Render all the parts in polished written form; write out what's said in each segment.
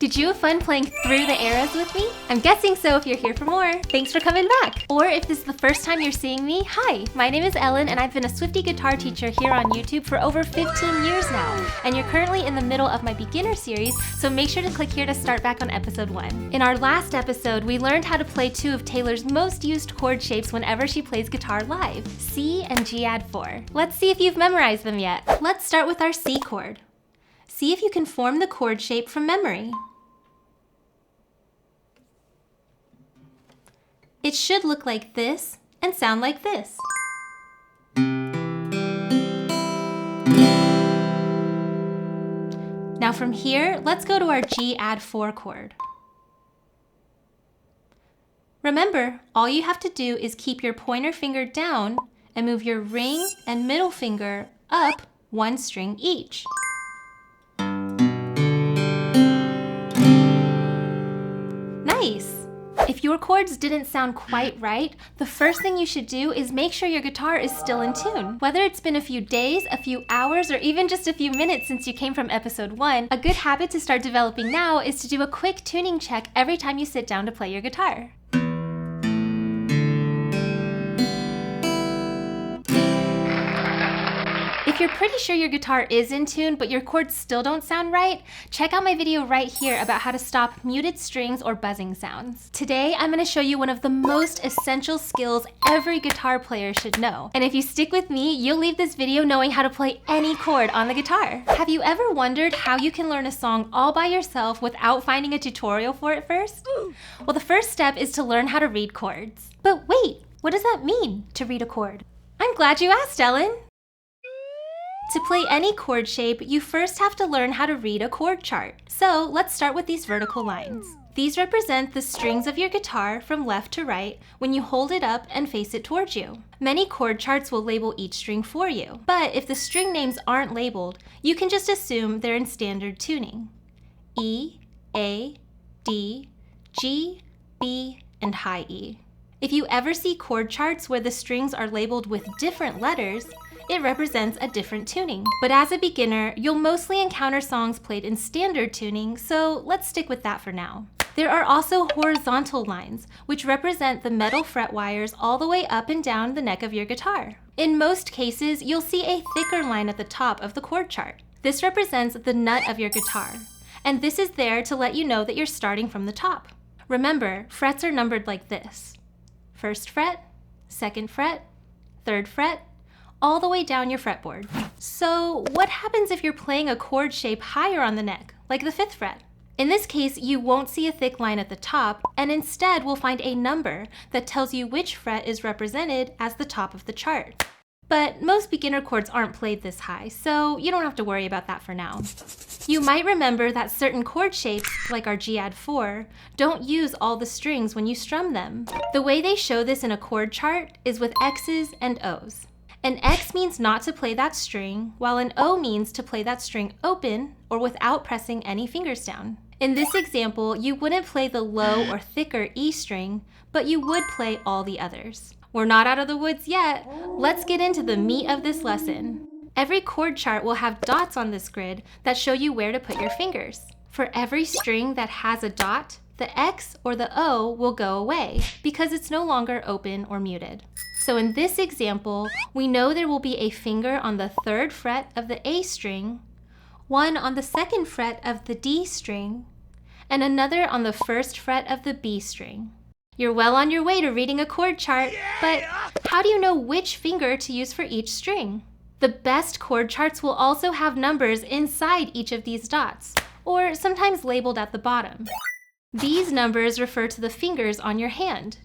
Did you have fun playing through the eras with me? I'm guessing so if you're here for more. Thanks for coming back. Or if this is the first time you're seeing me, hi, my name is Ellen and I've been a Swiftie guitar teacher here on YouTube for over 15 years now. And you're currently in the middle of my beginner series, so make sure to click here to start back on episode 1. In our last episode, we learned how to play two of Taylor's most used chord shapes whenever she plays guitar live, C and G add 4. Let's see if you've memorized them yet. Let's start with our C chord. See if you can form the chord shape from memory. It should look like this and sound like this. Now from here, let's go to our G add 4 chord. Remember, all you have to do is keep your pointer finger down and move your ring and middle finger up one string each. Nice! If your chords didn't sound quite right, the first thing you should do is make sure your guitar is still in tune. Whether it's been a few days, a few hours, or even just a few minutes since you came from episode 1, a good habit to start developing now is to do a quick tuning check every time you sit down to play your guitar. If you're pretty sure your guitar is in tune, but your chords still don't sound right, check out my video right here about how to stop muted strings or buzzing sounds. Today, I'm going to show you one of the most essential skills every guitar player should know. And if you stick with me, you'll leave this video knowing how to play any chord on the guitar. Have you ever wondered how you can learn a song all by yourself without finding a tutorial for it first? Well, the first step is to learn how to read chords. But wait, what does that mean, to read a chord? I'm glad you asked, Ellen. To play any chord shape, you first have to learn how to read a chord chart. So let's start with these vertical lines. These represent the strings of your guitar from left to right when you hold it up and face it towards you. Many chord charts will label each string for you, but if the string names aren't labeled, you can just assume they're in standard tuning. E, A, D, G, B, and high E. If you ever see chord charts where the strings are labeled with different letters, it represents a different tuning. But as a beginner, you'll mostly encounter songs played in standard tuning, so let's stick with that for now. There are also horizontal lines, which represent the metal fret wires all the way up and down the neck of your guitar. In most cases, you'll see a thicker line at the top of the chord chart. This represents the nut of your guitar, and this is there to let you know that you're starting from the top. Remember, frets are numbered like this: 1st fret, 2nd fret, 3rd fret, all the way down your fretboard. So what happens if you're playing a chord shape higher on the neck, like the 5th fret? In this case, you won't see a thick line at the top, and instead we'll find a number that tells you which fret is represented as the top of the chart. But most beginner chords aren't played this high, so you don't have to worry about that for now. You might remember that certain chord shapes, like our G add 4, don't use all the strings when you strum them. The way they show this in a chord chart is with X's and O's. An X means not to play that string, while an O means to play that string open or without pressing any fingers down. In this example, you wouldn't play the low or thicker E string, but you would play all the others. We're not out of the woods yet. Let's get into the meat of this lesson. Every chord chart will have dots on this grid that show you where to put your fingers. For every string that has a dot, the X or the O will go away because it's no longer open or muted. So in this example, we know there will be a finger on the 3rd fret of the A string, one on the 2nd fret of the D string, and another on the 1st fret of the B string. You're well on your way to reading a chord chart, but how do you know which finger to use for each string? The best chord charts will also have numbers inside each of these dots, or sometimes labeled at the bottom. These numbers refer to the fingers on your hand.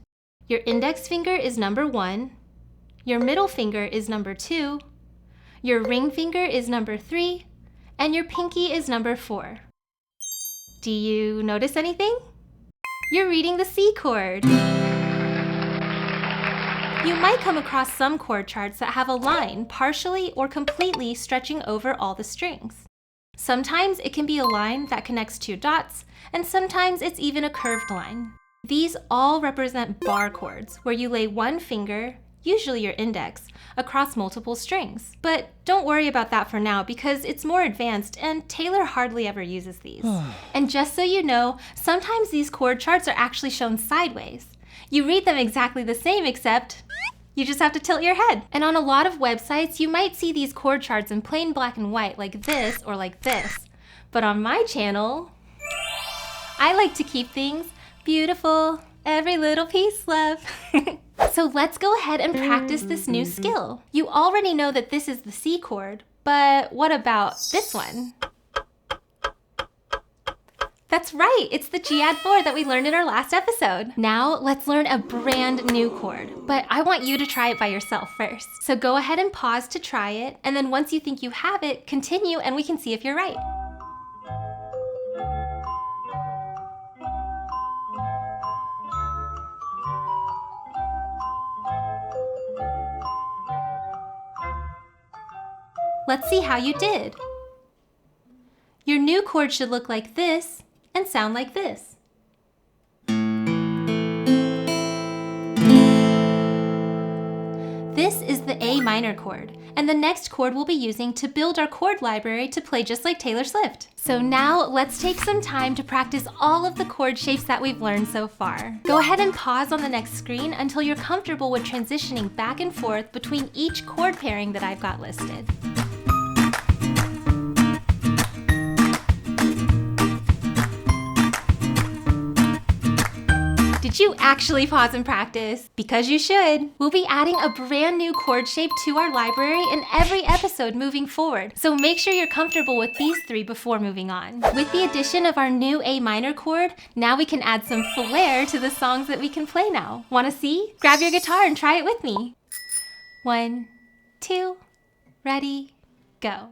Your index finger is number 1, your middle finger is number 2, your ring finger is number 3, and your pinky is number 4. Do you notice anything? You're reading the C chord. You might come across some chord charts that have a line partially or completely stretching over all the strings. Sometimes it can be a line that connects two dots, and sometimes it's even a curved line. These all represent barre chords, where you lay one finger, usually your index, across multiple strings. But don't worry about that for now because it's more advanced and Taylor hardly ever uses these. And just so you know, sometimes these chord charts are actually shown sideways. You read them exactly the same except you just have to tilt your head. And on a lot of websites, you might see these chord charts in plain black and white like this or like this. But on my channel, I like to keep things beautiful. Every little piece, love. So let's go ahead and practice this new skill. You already know that this is the C chord, but what about this one? That's right, it's the G add 4 that we learned in our last episode. Now let's learn a brand new chord, but I want you to try it by yourself first. So go ahead and pause to try it, and then once you think you have it, continue and we can see if you're right. Let's see how you did. Your new chord should look like this and sound like this. This is the A minor chord, and the next chord we'll be using to build our chord library to play just like Taylor Swift. So now let's take some time to practice all of the chord shapes that we've learned so far. Go ahead and pause on the next screen until you're comfortable with transitioning back and forth between each chord pairing that I've got listed. Did you actually pause and practice? Because you should. We'll be adding a brand new chord shape to our library in every episode moving forward, so make sure you're comfortable with these three before moving on. With the addition of our new A minor chord, now we can add some flair to the songs that we can play now. Wanna see? Grab your guitar and try it with me. 1, 2, ready, go.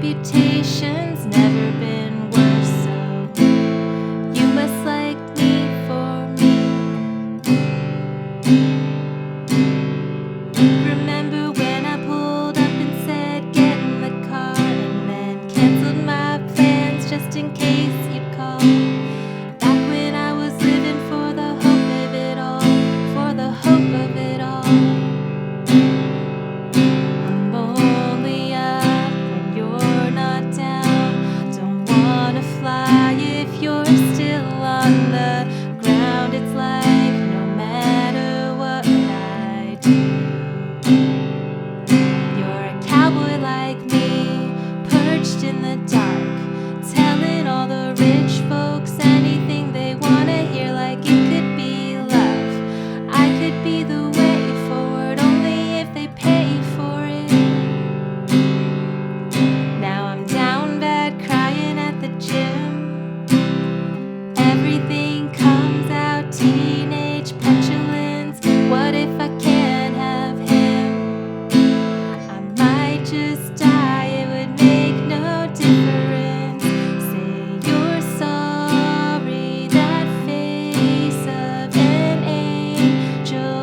Reputation's never been worse, so you must like me for me. Remember when I pulled up and said get in the car and then canceled my plans just in case you'd call? Back when I was living for the hope of it all, for the hope of it all. I'm only up when you're not down. Don't wanna fly if you're still on the ground. It's like no matter what I do, you're a cowboy like me, perched in the dark, telling all the rich folks anything they wanna hear, like it could be love. I could be the way forward only if they pay for it. Now I'm down bad crying at the gym. Everything comes out teenage petulance. What if I can't have him? I might just die, it would make no difference. Say you're sorry, that face of an angel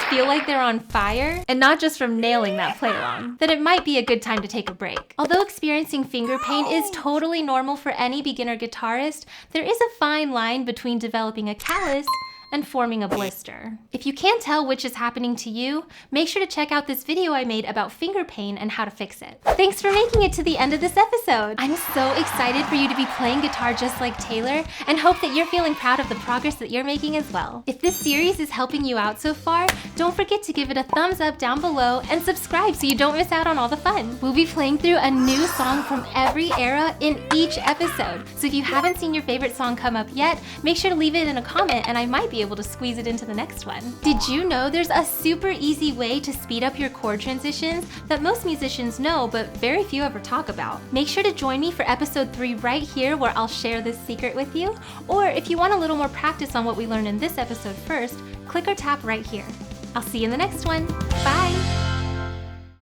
feel like they're on fire, and not just from nailing that play along, then it might be a good time to take a break. Although experiencing finger pain is totally normal for any beginner guitarist, there is a fine line between developing a callus and forming a blister. If you can't tell which is happening to you, make sure to check out this video I made about finger pain and how to fix it. Thanks for making it to the end of this episode. I'm so excited for you to be playing guitar just like Taylor, and hope that you're feeling proud of the progress that you're making as well. If this series is helping you out so far, don't forget to give it a thumbs up down below and subscribe so you don't miss out on all the fun. We'll be playing through a new song from every era in each episode, so if you haven't seen your favorite song come up yet, make sure to leave it in a comment and I might be able to squeeze it into the next one. Did you know there's a super easy way to speed up your chord transitions that most musicians know but very few ever talk about? Make sure to join me for episode 3 right here, where I'll share this secret with you. Or if you want a little more practice on what we learned in this episode first, click or tap right here. I'll see you in the next one. Bye!